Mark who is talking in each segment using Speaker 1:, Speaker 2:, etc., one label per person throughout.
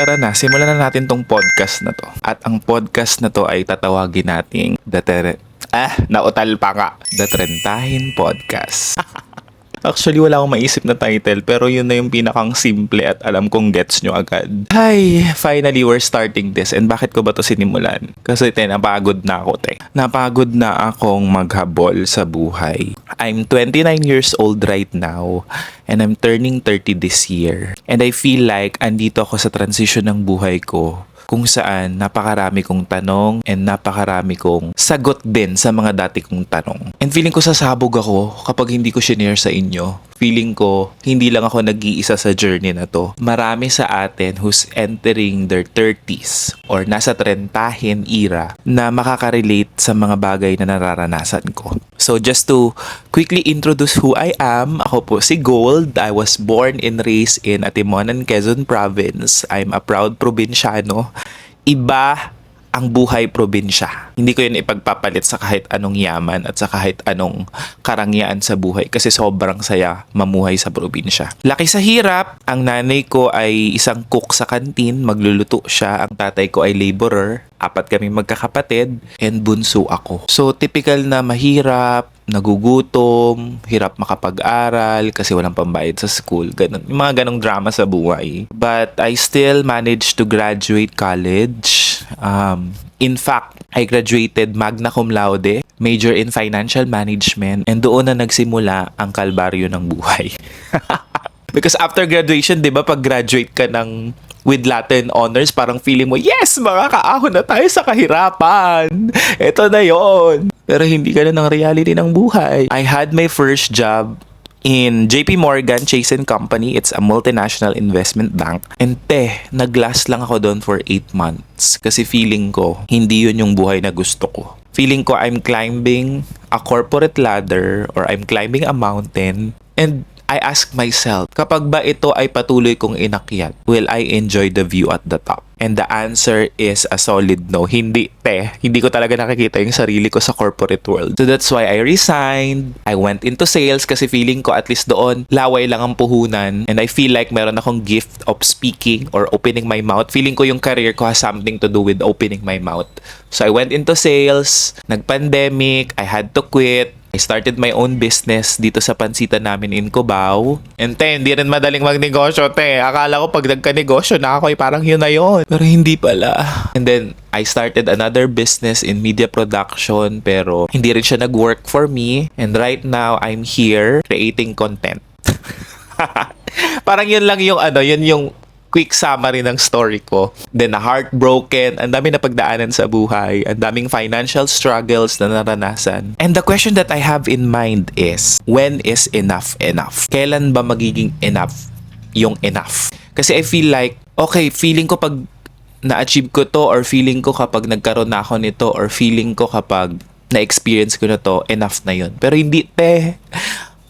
Speaker 1: Tara na, simulan na natin tong podcast na to. At ang podcast na to ay tatawagin nating nautal pa nga. The Trentahin Podcast. Actually, wala akong maisip na title pero yun na yung pinakang simple at alam kong gets nyo agad. Hi! Finally, we're starting this. And bakit ko ba to sinimulan? Kasi napagod na ako, Napagod na akong maghabol sa buhay. I'm 29 years old right now and I'm turning 30 this year. And I feel like andito ako sa transition ng buhay ko kung saan napakarami kong tanong and napakarami kong sagot din sa mga dati kong tanong. And feeling ko sasabog ako kapag hindi ko shinare sa inyo. Feeling ko hindi lang ako nag-iisa sa journey na to. Marami sa atin who's entering their 30s or nasa trentahin era na makaka-relate sa mga bagay na nararanasan ko. So just to quickly introduce who I am, ako po si Gold. I was born and raised in Atimonan, Quezon Province. I'm a proud probinsyano. Iba ang buhay probinsya. Hindi ko yun ipagpapalit sa kahit anong yaman at sa kahit anong karangyaan sa buhay kasi sobrang saya mamuhay sa probinsya. Laki sa hirap, ang nanay ko ay isang cook sa kantin, magluluto siya. Ang tatay ko ay laborer, 4 kami magkakapatid, and bunso ako. So typical na mahirap, nagugutom, hirap makapag-aral kasi walang pambayad sa school. Ganun. Yung mga ganong drama sa buhay. But I still managed to graduate college. In fact, I graduated magna cum laude, major in financial management, and doon na nagsimula ang kalbaryo ng buhay. Because after graduation, di ba, pag graduate ka ng with Latin honors, parang feeling mo, yes, makakaahon na tayo sa kahirapan. Ito na yon. Pero hindi ka na ng reality ng buhay. I had my first job in JP Morgan Chase & Company. It's a multinational investment bank. And naglast lang ako doon for 8 months. Kasi feeling ko, hindi yun yung buhay na gusto ko. Feeling ko I'm climbing a corporate ladder or I'm climbing a mountain. And I ask myself, kapag ba ito ay patuloy kong inakyat, will I enjoy the view at the top? And the answer is a solid no. Hindi ko talaga nakikita yung sarili ko sa corporate world. So that's why I resigned. I went into sales kasi feeling ko at least doon, laway lang ang puhunan. And I feel like meron akong gift of speaking or opening my mouth. Feeling ko yung career ko has something to do with opening my mouth. So I went into sales. Nag-pandemic. I had to quit. I started my own business dito sa pansitan namin in Cubao. And hindi rin madaling magnegosyo, Akala ko pag nagka-negosyo na ako ay parang yun na yun. Pero hindi pala. And then, I started another business in media production pero hindi rin siya nag-work for me. And right now, I'm here creating content. Parang yun lang yung yun yung quick summary ng story ko. Then, heartbroken, ang dami na pagdaanan sa buhay, ang daming financial struggles na naranasan. And the question that I have in mind is, when is enough enough? Kailan ba magiging enough yung enough? Kasi I feel like, okay, feeling ko pag na-achieve ko to or feeling ko kapag nagkaroon na ako nito or feeling ko kapag na-experience ko na to, enough na yun. Pero hindi,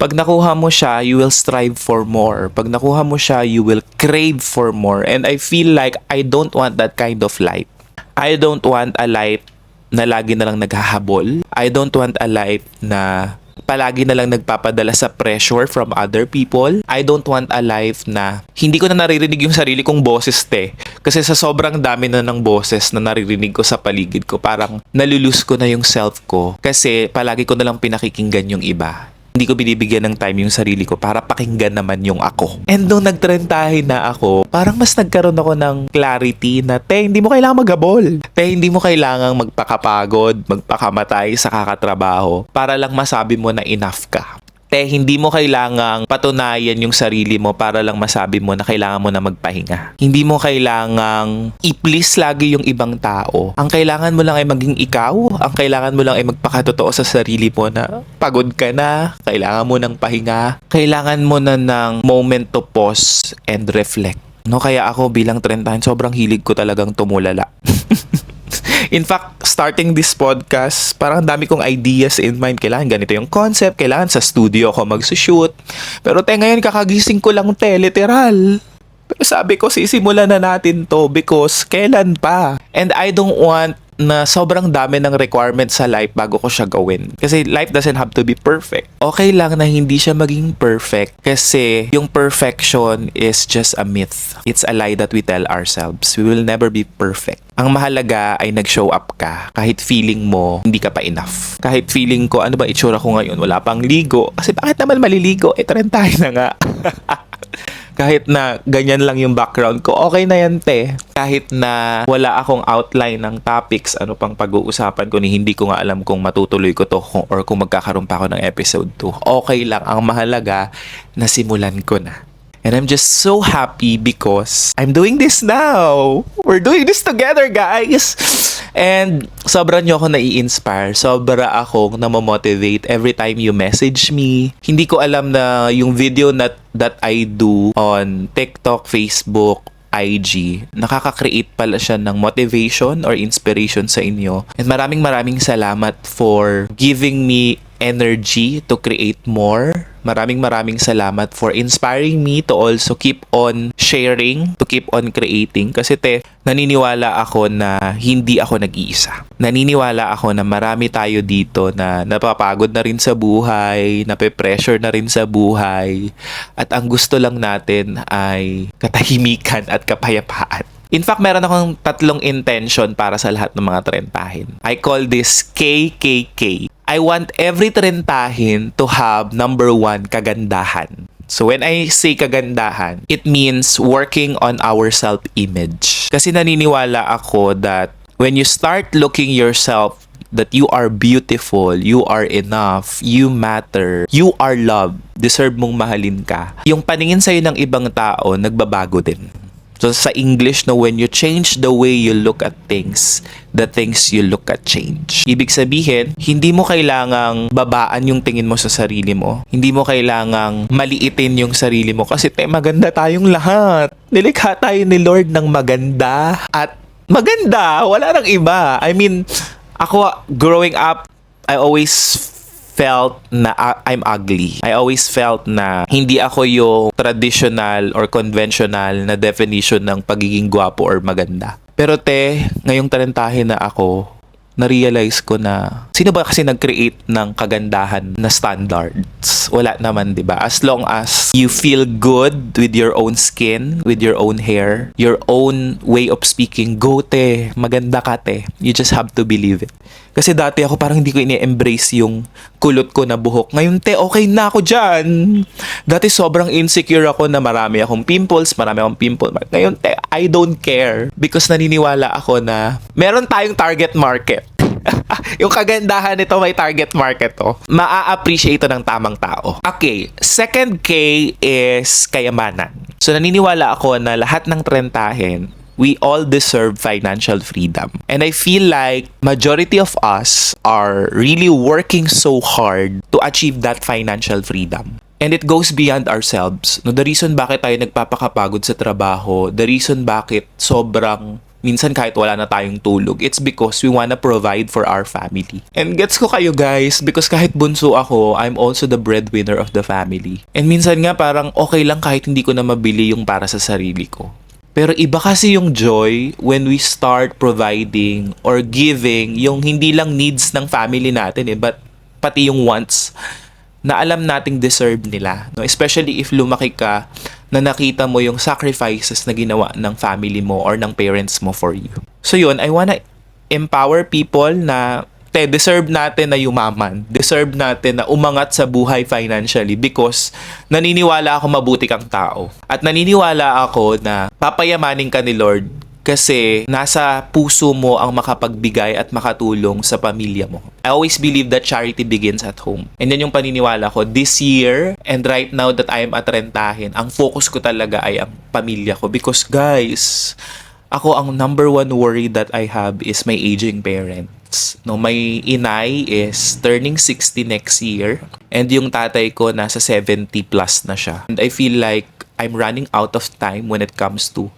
Speaker 1: Pag nakuha mo siya, you will strive for more. Pag nakuha mo siya, you will crave for more. And I feel like I don't want that kind of life. I don't want a life na lagi na lang naghahabol. I don't want a life na palagi na lang nagpapadala sa pressure from other people. I don't want a life na hindi ko na naririnig yung sarili kong boses, Kasi sa sobrang dami na ng boses na naririnig ko sa paligid ko, parang nalulus ko na yung self ko. Kasi palagi ko na lang pinakikinggan yung iba. Hindi ko binibigyan ng time yung sarili ko para pakinggan naman yung ako. And nung nagtrentahin na ako, parang mas nagkaroon ako ng clarity na, hindi mo kailangang maghabol. Hindi mo kailangang magpakapagod, magpakamatay sa kakatrabaho para lang masabi mo na enough ka. Hindi mo kailangang patunayan yung sarili mo para lang masabi mo na kailangan mo na magpahinga. Hindi mo kailangang i-please lagi yung ibang tao. Ang kailangan mo lang ay maging ikaw. Ang kailangan mo lang ay magpakatotoo sa sarili mo na pagod ka na, kailangan mo ng pahinga. Kailangan mo na ng moment to pause and reflect. Kaya ako bilang trentahin, sobrang hilig ko talagang tumulala. In fact, starting this podcast, parang dami kong ideas in mind. Kailangan ganito yung concept, kailangan sa studio ako magsushoot. Pero ngayon kakagising ko lang, literal. Pero sabi ko, sisimulan na natin to because kailan pa? And I don't want na sobrang dami ng requirements sa life bago ko siya gawin. Kasi life doesn't have to be perfect. Okay lang na hindi siya maging perfect kasi yung perfection is just a myth. It's a lie that we tell ourselves. We will never be perfect. Ang mahalaga ay nag-show up ka kahit feeling mo hindi ka pa enough. Kahit feeling ko, ano ba itsura ko ngayon? Wala pang ligo. Kasi bakit naman maliligo? Trentahin na nga. Kahit na ganyan lang yung background ko, okay na yan, te. Kahit na wala akong outline ng topics, ano pang pag-uusapan ko, ni hindi ko nga alam kung matutuloy ko to or kung magkakaroon pa ako ng episode 2. Okay lang. Ang mahalaga, nasimulan ko na. And I'm just so happy because I'm doing this now. We're doing this together, guys. And sobra nyo ako nai-inspire. Sobra akong namomotivate every time you message me. Hindi ko alam na yung video that I do on TikTok, Facebook, IG, nakaka-create pala siya ng motivation or inspiration sa inyo. And maraming salamat for giving me energy to create more. Maraming salamat for inspiring me to also keep on sharing, to keep on creating. Kasi naniniwala ako na hindi ako nag-iisa. Naniniwala ako na marami tayo dito na napapagod na rin sa buhay, nape-pressure na rin sa buhay. At ang gusto lang natin ay katahimikan at kapayapaan. In fact, meron akong 3 intention para sa lahat ng mga trentahin. I call this KKK. I want every trentahin to have number 1, kagandahan. So when I say kagandahan, it means working on our self-image. Kasi naniniwala ako that when you start looking yourself that you are beautiful, you are enough, you matter, you are loved, deserve mong mahalin ka, yung paningin sa'yo ng ibang tao, nagbabago din. So sa English, when you change the way you look at things, the things you look at change. Ibig sabihin, hindi mo kailangang babaan yung tingin mo sa sarili mo. Hindi mo kailangang maliitin yung sarili mo kasi maganda tayong lahat. Nilikha tayo ni Lord ng maganda at maganda. Wala nang iba. I mean, ako growing up, I always felt na I'm ugly. I always felt na hindi ako yung traditional or conventional na definition ng pagiging gwapo or maganda. Pero ngayong talentahin na ako, na-realize ko na sino ba kasi nag-create ng kagandahan na standards? Wala naman, 'di ba? As long as you feel good with your own skin, with your own hair, your own way of speaking, go maganda ka You just have to believe it. Kasi dati ako parang hindi ko ini-embrace yung kulot ko na buhok. Ngayon okay na ako dyan. Dati sobrang insecure ako na marami akong pimples. Ngayon I don't care. Because naniniwala ako na meron tayong target market. Yung kagandahan nito may target market to. Maa-appreciate ito ng tamang tao. Okay, second K is kayamanan. So naniniwala ako na lahat ng trentahin, we all deserve financial freedom. And I feel like majority of us are really working so hard to achieve that financial freedom. And it goes beyond ourselves. No, the reason bakit tayo nagpapakapagod sa trabaho, the reason bakit sobrang minsan kahit wala na tayong tulog, it's because we wanna provide for our family. And gets ko kayo guys, because kahit bunso ako, I'm also the breadwinner of the family. And minsan nga parang okay lang kahit hindi ko na mabili yung para sa sarili ko. Pero iba kasi yung joy when we start providing or giving yung hindi lang needs ng family natin but pati yung wants na alam nating deserve nila. No? Especially if lumaki ka na nakita mo yung sacrifices na ginawa ng family mo or ng parents mo for you. So yun, I wanna empower people na deserve natin na yumaman. Deserve natin na umangat sa buhay financially because naniniwala ako mabuti kang tao. At naniniwala ako na papayamanin ka ni Lord kasi nasa puso mo ang makapagbigay at makatulong sa pamilya mo. I always believe that charity begins at home. And yan yung paniniwala ko. This year, and right now that I am at Rentahin, ang focus ko talaga ay ang pamilya ko. Because guys, ako ang number 1 worry that I have is my aging parents. No, my inay is turning 60 next year and yung tatay ko nasa 70 plus na siya. And I feel like I'm running out of time when it comes to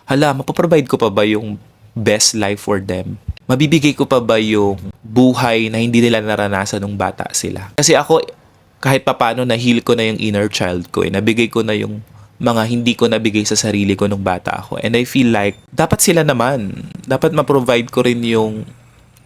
Speaker 1: mapaprovide ko pa ba yung best life for them? Mabibigay ko pa ba yung buhay na hindi nila naranasan nung bata sila? Kasi ako, kahit papano na-heal ko na yung inner child ko. Nabigay ko na yung mga hindi ko nabigay sa sarili ko nung bata ako. And I feel like, dapat sila naman. Dapat ma-provide ko rin yung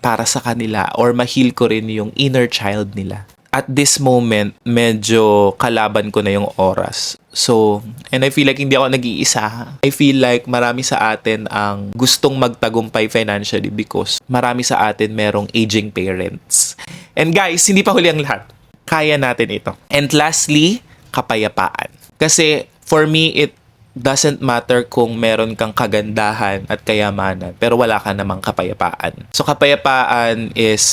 Speaker 1: para sa kanila or ma-heal ko rin yung inner child nila. At this moment, medyo kalaban ko na yung oras. So, and I feel like hindi ako nag-iisa. I feel like marami sa atin ang gustong magtagumpay financially because marami sa atin merong aging parents. And guys, hindi pa huli ang lahat. Kaya natin ito. And lastly, kapayapaan. Kasi for me, it doesn't matter kung meron kang kagandahan at kayamanan pero wala ka namang kapayapaan. So kapayapaan is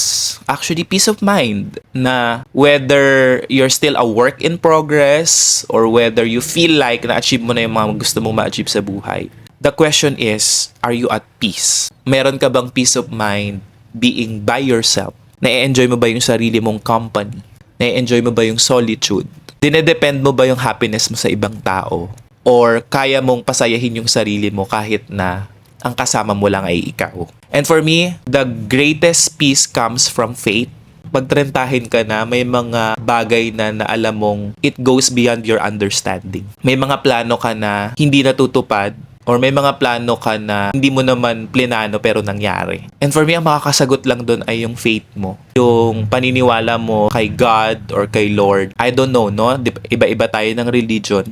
Speaker 1: actually peace of mind na whether you're still a work in progress or whether you feel like na-achieve mo na yung mga gusto mong ma-achieve sa buhay. The question is, are you at peace? Meron ka bang peace of mind being by yourself? Na-enjoy mo ba yung sarili mong company? Na-enjoy mo ba yung solitude? Dinedepend mo ba yung happiness mo sa ibang tao? Or kaya mong pasayahin yung sarili mo kahit na ang kasama mo lang ay ikaw. And for me, the greatest peace comes from faith. Pagtrentahin ka na, may mga bagay na alam mong it goes beyond your understanding. May mga plano ka na hindi natutupad or may mga plano ka na hindi mo naman plinano pero nangyari. And for me, ang makakasagot lang doon ay yung faith mo. Yung paniniwala mo kay God or kay Lord. I don't know, no? Iba-iba tayo ng religion.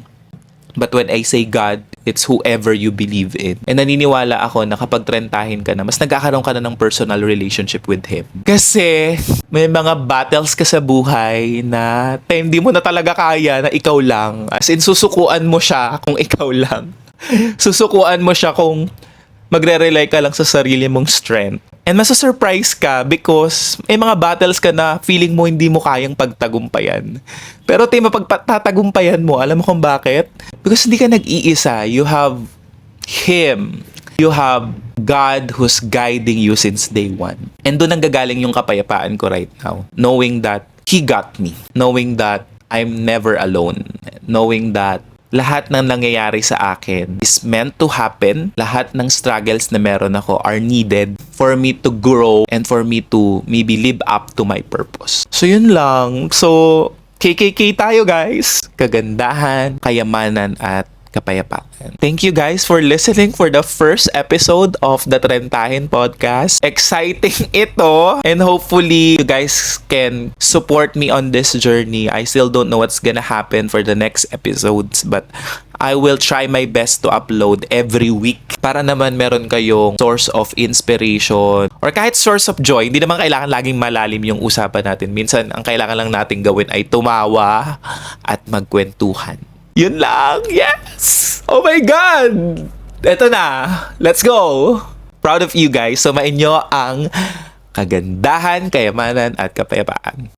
Speaker 1: But when I say God, it's whoever you believe in. And naniniwala ako na kapag trentahin ka na, mas nagkakaroon ka na ng personal relationship with Him. Kasi may mga battles ka sa buhay na hindi mo na talaga kaya na ikaw lang. As in, susukuan mo siya kung ikaw lang. Susukuan mo siya kung magre-rely ka lang sa sarili mong strength. And masa-surprise ka because may mga battles ka na feeling mo hindi mo kayang pagtagumpayan. Pero mapagtatagumpayan mo, alam mo kung bakit? Because hindi ka nag-iisa. You have Him. You have God who's guiding you since day one. And doon ang gagaling yung kapayapaan ko right now. Knowing that He got me. Knowing that I'm never alone. Knowing that lahat ng nangyayari sa akin is meant to happen. Lahat ng struggles na meron ako are needed for me to grow and for me to maybe live up to my purpose. So yun lang. So KKK tayo guys. Kagandahan, kayamanan at kapayapaan. Thank you guys for listening for the first episode of the Trentahin Podcast. Exciting ito and hopefully you guys can support me on this journey. I still don't know what's gonna happen for the next episodes but I will try my best to upload every week para naman meron kayong source of inspiration or kahit source of joy. Hindi naman kailangan laging malalim yung usapan natin. Minsan ang kailangan lang natin gawin ay tumawa at magkwentuhan. Yun lang. Yes! Oh my God! Eto na. Let's go! Proud of you guys. Sumain nyo ang kagandahan, kayamanan at kapayapaan.